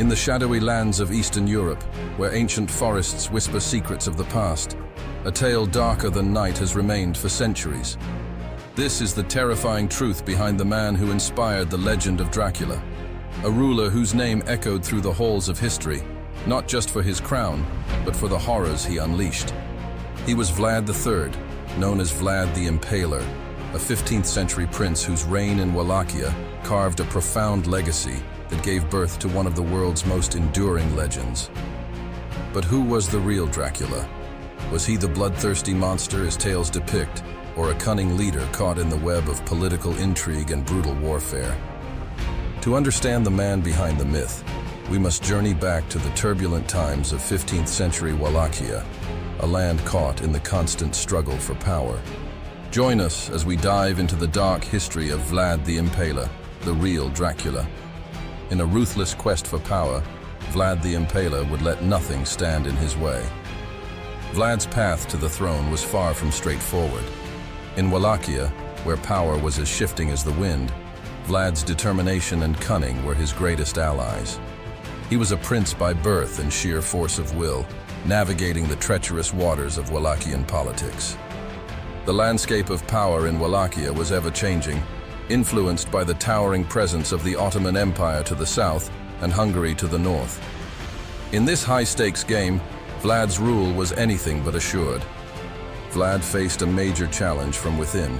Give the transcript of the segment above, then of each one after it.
In the shadowy lands of Eastern Europe, where ancient forests whisper secrets of the past, a tale darker than night has remained for centuries. This is the terrifying truth behind the man who inspired the legend of Dracula, a ruler whose name echoed through the halls of history, not just for his crown, but for the horrors he unleashed. He was Vlad III, known as Vlad the Impaler, a 15th century prince whose reign in Wallachia carved a profound legacy that gave birth to one of the world's most enduring legends. But who was the real Dracula? Was he the bloodthirsty monster his tales depict, or a cunning leader caught in the web of political intrigue and brutal warfare? To understand the man behind the myth, we must journey back to the turbulent times of 15th century Wallachia, a land caught in the constant struggle for power. Join us as we dive into the dark history of Vlad the Impaler, the real Dracula. In a ruthless quest for power, Vlad the Impaler would let nothing stand in his way. Vlad's path to the throne was far from straightforward. In Wallachia, where power was as shifting as the wind, Vlad's determination and cunning were his greatest allies. He was a prince by birth and sheer force of will, navigating the treacherous waters of Wallachian politics. The landscape of power in Wallachia was ever-changing, influenced by the towering presence of the Ottoman Empire to the south and Hungary to the north. In this high-stakes game, Vlad's rule was anything but assured. Vlad faced a major challenge from within,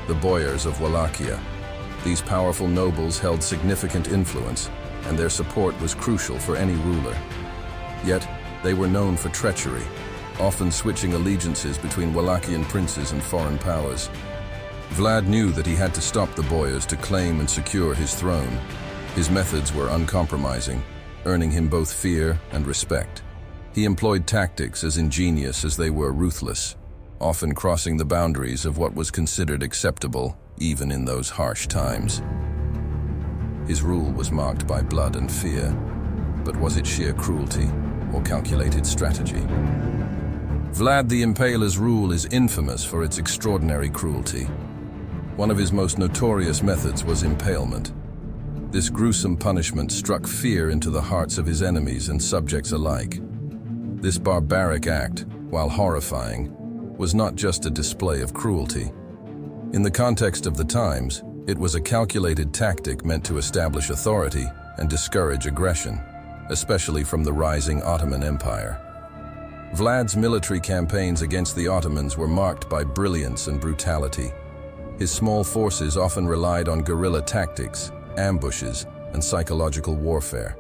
the boyars of Wallachia. These powerful nobles held significant influence, and their support was crucial for any ruler. Yet, they were known for treachery, often switching allegiances between Wallachian princes and foreign powers. Vlad knew that he had to stop the boyars to claim and secure his throne. His methods were uncompromising, earning him both fear and respect. He employed tactics as ingenious as they were ruthless, often crossing the boundaries of what was considered acceptable, even in those harsh times. His rule was marked by blood and fear, but was it sheer cruelty or calculated strategy? Vlad the Impaler's rule is infamous for its extraordinary cruelty. One of his most notorious methods was impalement. This gruesome punishment struck fear into the hearts of his enemies and subjects alike. This barbaric act, while horrifying, was not just a display of cruelty. In the context of the times, it was a calculated tactic meant to establish authority and discourage aggression, especially from the rising Ottoman Empire. Vlad's military campaigns against the Ottomans were marked by brilliance and brutality. His small forces often relied on guerrilla tactics, ambushes, and psychological warfare.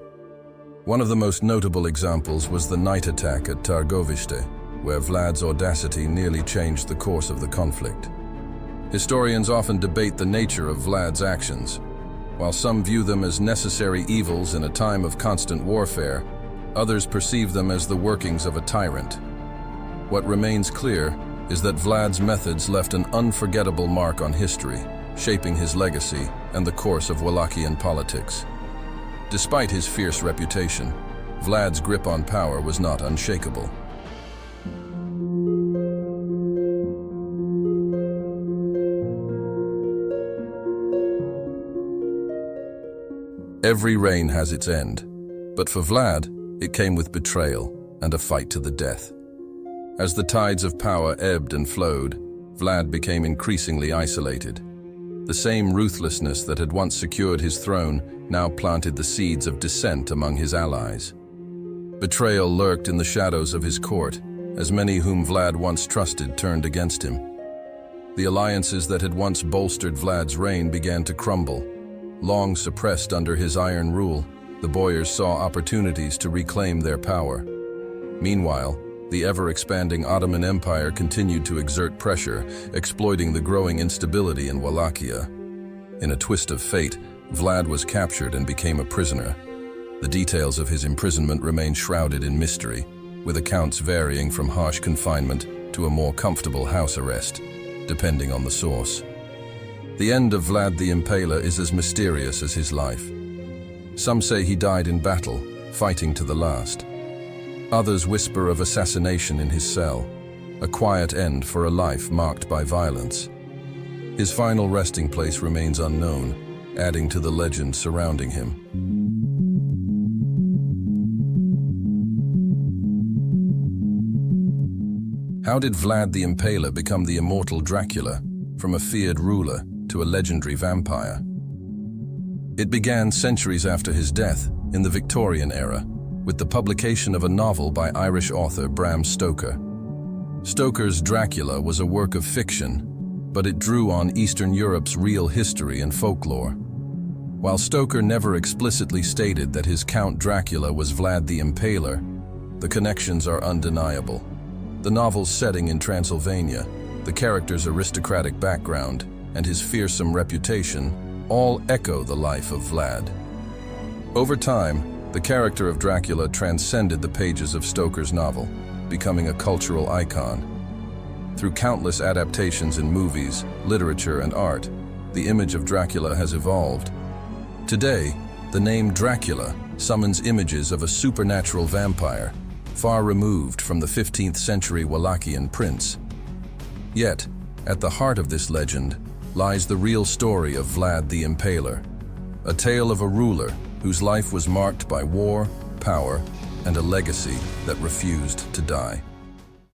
One of the most notable examples was the night attack at Targoviste, where Vlad's audacity nearly changed the course of the conflict. Historians often debate the nature of Vlad's actions. While some view them as necessary evils in a time of constant warfare, others perceive them as the workings of a tyrant. What remains clear is that Vlad's methods left an unforgettable mark on history, shaping his legacy and the course of Wallachian politics. Despite his fierce reputation, Vlad's grip on power was not unshakable. Every reign has its end, but for Vlad, it came with betrayal and a fight to the death. As the tides of power ebbed and flowed, Vlad became increasingly isolated. The same ruthlessness that had once secured his throne now planted the seeds of dissent among his allies. Betrayal lurked in the shadows of his court, as many whom Vlad once trusted turned against him. The alliances that had once bolstered Vlad's reign began to crumble. Long suppressed under his iron rule, the boyars saw opportunities to reclaim their power. Meanwhile, the ever-expanding Ottoman Empire continued to exert pressure, exploiting the growing instability in Wallachia. In a twist of fate, Vlad was captured and became a prisoner. The details of his imprisonment remain shrouded in mystery, with accounts varying from harsh confinement to a more comfortable house arrest, depending on the source. The end of Vlad the Impaler is as mysterious as his life. Some say he died in battle, fighting to the last. Others whisper of assassination in his cell, a quiet end for a life marked by violence. His final resting place remains unknown, adding to the legend surrounding him. How did Vlad the Impaler become the immortal Dracula, from a feared ruler to a legendary vampire? It began centuries after his death, in the Victorian era, with the publication of a novel by Irish author Bram Stoker. Stoker's Dracula was a work of fiction, but it drew on Eastern Europe's real history and folklore. While Stoker never explicitly stated that his Count Dracula was Vlad the Impaler, the connections are undeniable. The novel's setting in Transylvania, the character's aristocratic background, and his fearsome reputation all echo the life of Vlad. Over time, the character of Dracula transcended the pages of Stoker's novel, becoming a cultural icon. Through countless adaptations in movies, literature, and art, the image of Dracula has evolved. Today, the name Dracula summons images of a supernatural vampire, far removed from the 15th century Wallachian prince. Yet, at the heart of this legend lies the real story of Vlad the Impaler, a tale of a ruler whose life was marked by war, power, and a legacy that refused to die.